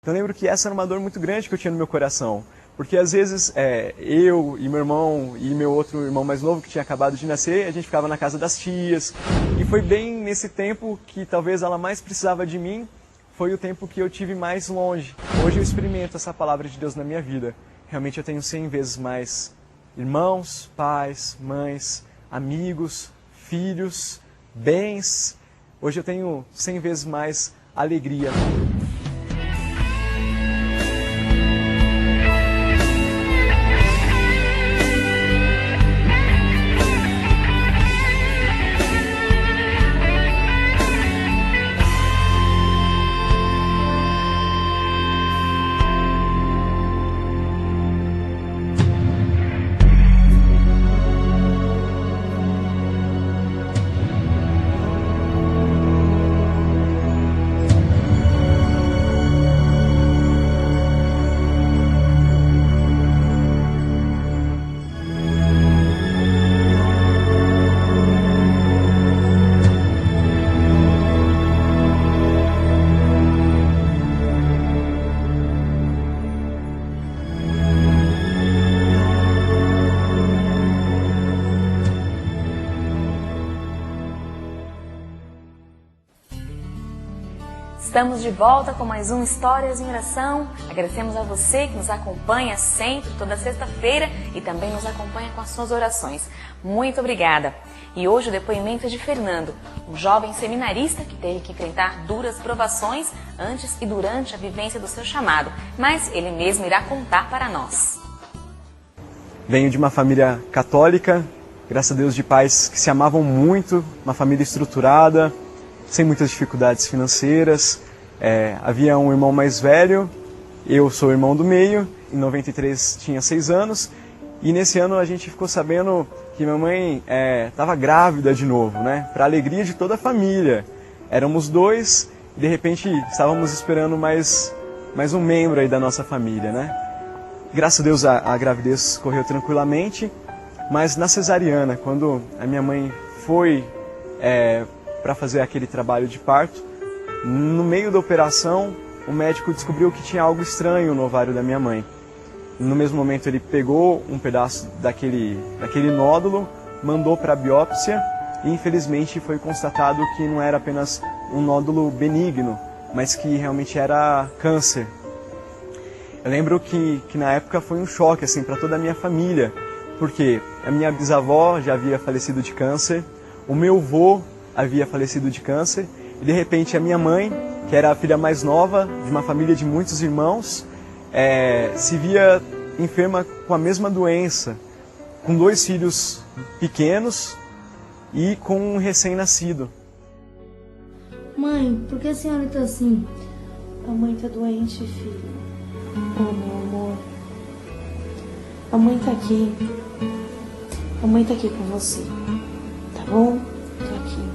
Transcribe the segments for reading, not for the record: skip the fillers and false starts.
Então eu lembro que essa era uma dor muito grande que eu tinha no meu coração. Porque às vezes eu e meu irmão e meu outro irmão mais novo que tinha acabado de nascer, a gente ficava na casa das tias. E foi bem nesse tempo que talvez ela mais precisava de mim, foi o tempo que eu tive mais longe. Hoje eu experimento essa palavra de Deus na minha vida. Realmente eu tenho 100 vezes mais irmãos, pais, mães, amigos, filhos, bens. Hoje eu tenho 100 vezes mais alegria. Estamos de volta com mais um Histórias em Oração. Agradecemos a você que nos acompanha sempre, toda sexta-feira, e também nos acompanha com as suas orações. Muito obrigada. E hoje o depoimento é de Fernando, um jovem seminarista que teve que enfrentar duras provações antes e durante a vivência do seu chamado, mas ele mesmo irá contar para nós. Venho de uma família católica, graças a Deus de pais que se amavam muito, uma família estruturada, sem muitas dificuldades financeiras. Havia um irmão mais velho, eu sou o irmão do meio, em 93 tinha 6 anos, e nesse ano a gente ficou sabendo que minha mãe estava grávida de novo, né? Para a alegria de toda a família. Éramos 2 e de repente estávamos esperando mais um membro aí da nossa família, né? Graças a Deus a gravidez correu tranquilamente, mas na cesariana, quando a minha mãe foi para fazer aquele trabalho de parto, no meio da operação, o médico descobriu que tinha algo estranho no ovário da minha mãe. No mesmo momento ele pegou um pedaço daquele nódulo, mandou para a biópsia e infelizmente foi constatado que não era apenas um nódulo benigno, mas que realmente era câncer. Eu lembro que na época foi um choque assim, para toda a minha família, porque a minha bisavó já havia falecido de câncer, o meu avô havia falecido de câncer, e de repente a minha mãe, que era a filha mais nova de uma família de muitos irmãos, se via enferma com a mesma doença, com 2 filhos pequenos e com um recém-nascido. Mãe, por que a senhora está assim? A mãe está doente, filho. Oh, meu amor. A mãe está aqui. A mãe está aqui com você. Tá bom? Tô aqui.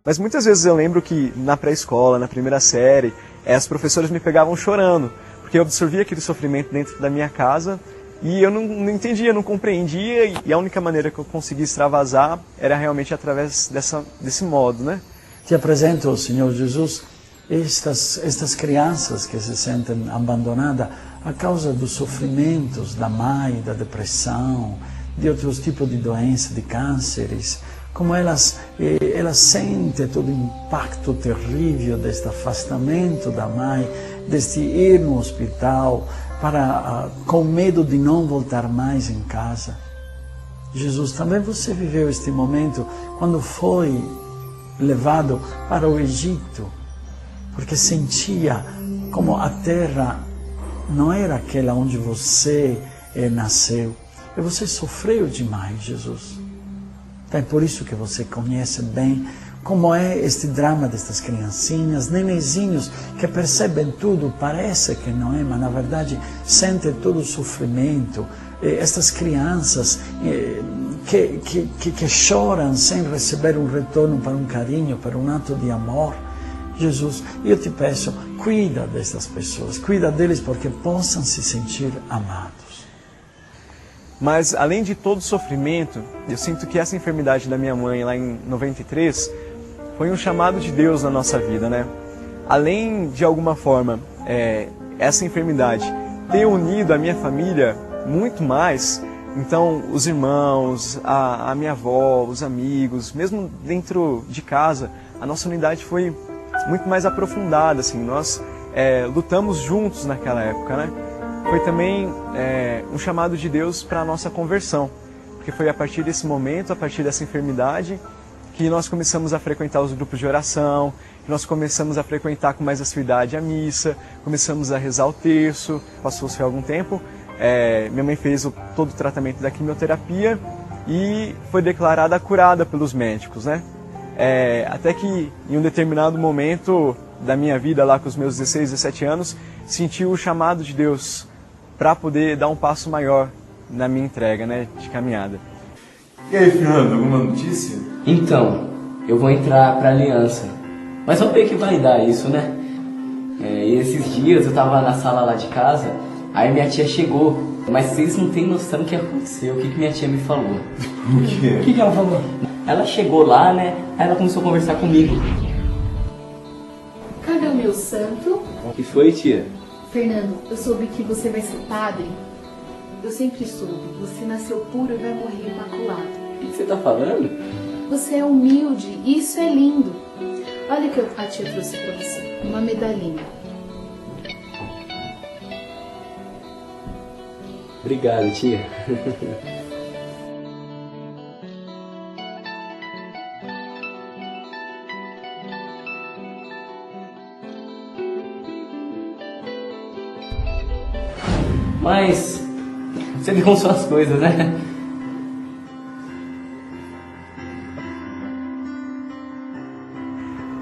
Mas muitas vezes eu lembro que na pré-escola, na primeira série, as professoras me pegavam chorando, porque eu absorvia aquele sofrimento dentro da minha casa e eu não entendia, não compreendia, e a única maneira que eu conseguia extravasar era realmente através desse modo, né? Te apresento, Senhor Jesus, estas crianças que se sentem abandonadas a causa dos sofrimentos da mãe, da depressão, de outros tipos de doenças, de cânceres, como elas sentem todo o impacto terrível deste afastamento da mãe, deste ir no hospital, com medo de não voltar mais em casa. Jesus, também você viveu este momento quando foi levado para o Egito, porque sentia como a terra não era aquela onde você nasceu, e você sofreu demais, Jesus. Então é por isso que você conhece bem como é este drama destas criancinhas, nenenzinhos que percebem tudo, parece que não é, mas na verdade sentem todo o sofrimento. Estas crianças que choram sem receber um retorno para um carinho, para um ato de amor. Jesus, eu te peço, cuida dessas pessoas, cuida deles porque possam se sentir amados. Mas, além de todo o sofrimento, eu sinto que essa enfermidade da minha mãe, lá em 93, foi um chamado de Deus na nossa vida, né? Além de alguma forma, essa enfermidade ter unido a minha família muito mais, então os irmãos, a minha avó, os amigos, mesmo dentro de casa, a nossa unidade foi muito mais aprofundada, assim, nós lutamos juntos naquela época, né? Foi também um chamado de Deus para a nossa conversão, porque foi a partir desse momento, a partir dessa enfermidade, que nós começamos a frequentar os grupos de oração, que nós começamos a frequentar com mais assiduidade a missa, começamos a rezar o terço, passou-se algum tempo, minha mãe fez todo o tratamento da quimioterapia e foi declarada curada pelos médicos, né? Até que em um determinado momento da minha vida, lá com os meus 16, 17 anos, senti o chamado de Deus para poder dar um passo maior na minha entrega, né, de caminhada. E aí, Fernando, alguma notícia? Então, eu vou entrar pra aliança. Mas vamos ver que vai dar isso, né? E esses dias eu tava na sala lá de casa, aí minha tia chegou. Mas vocês não têm noção do que aconteceu, o que minha tia me falou. O quê? O que ela falou? Ela chegou lá, né? Aí ela começou a conversar comigo. Cadê o meu santo? O que foi, tia? Fernando, eu soube que você vai ser padre. Eu sempre soube. Você nasceu puro e vai morrer imaculado. O que você tá falando? Você é humilde e isso é lindo. Olha o que a tia trouxe pra você. Uma medalhinha. Obrigado, tia. Mas você vê como são as coisas, né?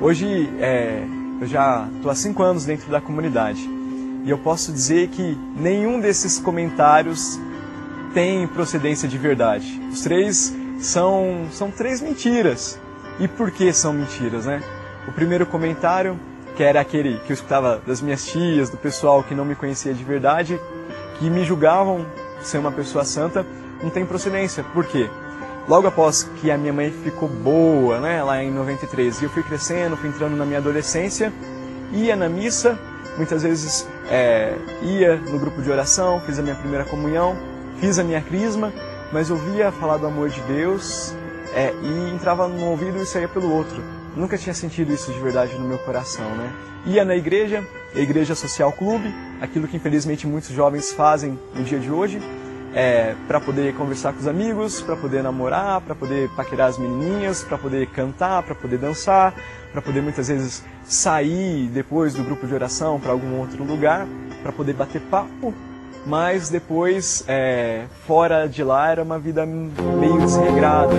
Hoje eu já estou há 5 anos dentro da comunidade e eu posso dizer que nenhum desses comentários tem procedência de verdade. Os 3 são 3 mentiras. E por que são mentiras, né? O primeiro comentário, que era aquele que eu escutava das minhas tias, do pessoal que não me conhecia de verdade, que me julgavam ser uma pessoa santa, não tem procedência. Por quê? Logo após que a minha mãe ficou boa, né, lá em 93, e eu fui crescendo, fui entrando na minha adolescência, ia na missa, muitas vezes ia no grupo de oração, fiz a minha primeira comunhão, fiz a minha crisma, mas ouvia falar do amor de Deus e entrava num ouvido e saía pelo outro. Nunca tinha sentido isso de verdade no meu coração, né? Ia na igreja, a Igreja Social Clube, aquilo que infelizmente muitos jovens fazem no dia de hoje, para poder conversar com os amigos, para poder namorar, para poder paquerar as menininhas, para poder cantar, para poder dançar, para poder muitas vezes sair depois do grupo de oração para algum outro lugar, para poder bater papo, mas depois, fora de lá, era uma vida meio desregrada.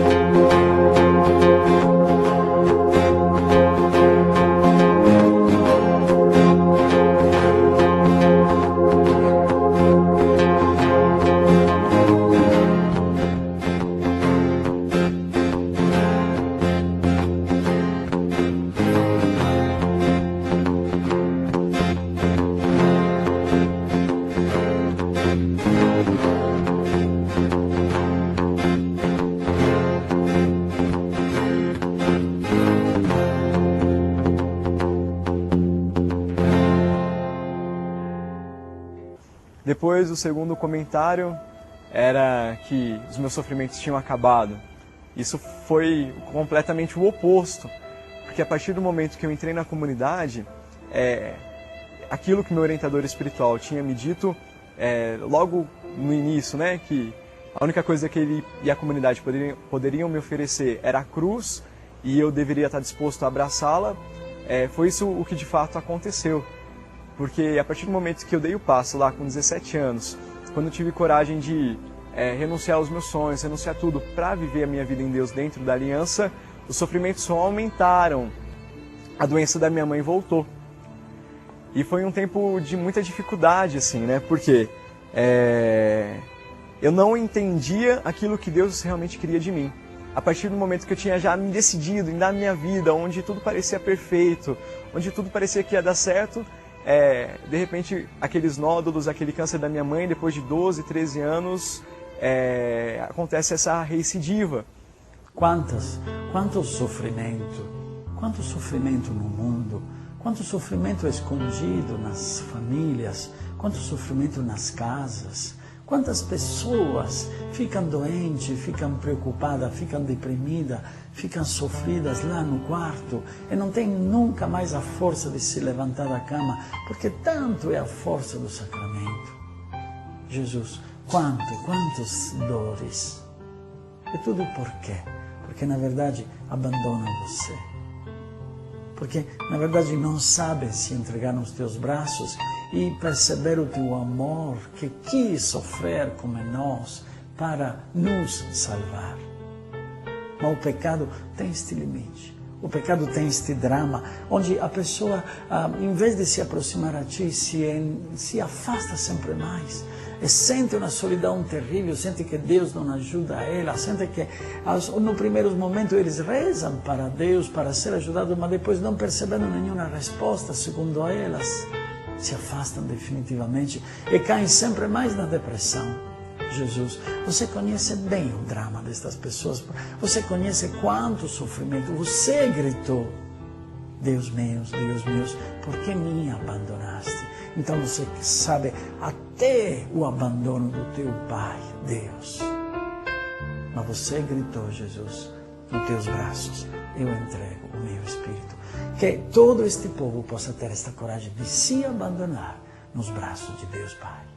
Depois, o segundo comentário era que os meus sofrimentos tinham acabado. Isso foi completamente o oposto, porque a partir do momento que eu entrei na comunidade, aquilo que meu orientador espiritual tinha me dito logo no início, né, que a única coisa que ele e a comunidade poderiam me oferecer era a cruz e eu deveria estar disposto a abraçá-la, foi isso o que de fato aconteceu. Porque a partir do momento que eu dei o passo lá com 17 anos, quando eu tive coragem de renunciar aos meus sonhos, renunciar tudo para viver a minha vida em Deus dentro da aliança, os sofrimentos só aumentaram. A doença da minha mãe voltou. E foi um tempo de muita dificuldade, assim, né? Porque eu não entendia aquilo que Deus realmente queria de mim. a partir do momento que eu tinha já me decidido em dar a minha vida, onde tudo parecia perfeito, onde tudo parecia que ia dar certo, de repente aqueles nódulos, aquele câncer da minha mãe, depois de 12, 13 anos, acontece essa recidiva. Quanto sofrimento no mundo, quanto sofrimento escondido nas famílias, quanto sofrimento nas casas. Quantas pessoas ficam doentes, ficam preocupadas, ficam deprimidas, ficam sofridas lá no quarto e não têm nunca mais a força de se levantar da cama, porque tanto é a força do sacramento. Jesus, quantas dores. E tudo por quê? Porque na verdade abandonam você. Porque na verdade não sabem se entregar nos teus braços e perceber o teu amor que quis sofrer como nós para nos salvar. Mas o pecado tem este limite. O pecado tem este drama, onde a pessoa, em vez de se aproximar a ti, se afasta sempre mais. E sente uma solidão terrível, sente que Deus não ajuda ela, sente que no primeiro momento eles rezam para Deus, para ser ajudados, mas depois não percebendo nenhuma resposta, segundo elas, se afastam definitivamente e caem sempre mais na depressão. Jesus, você conhece bem o drama destas pessoas, você conhece quanto sofrimento, você gritou, Deus meu, por que me abandonaste? Então você sabe até o abandono do teu Pai, Deus. Mas você gritou, Jesus, nos teus braços, eu entrego o meu Espírito. Que todo este povo possa ter esta coragem de se abandonar nos braços de Deus Pai.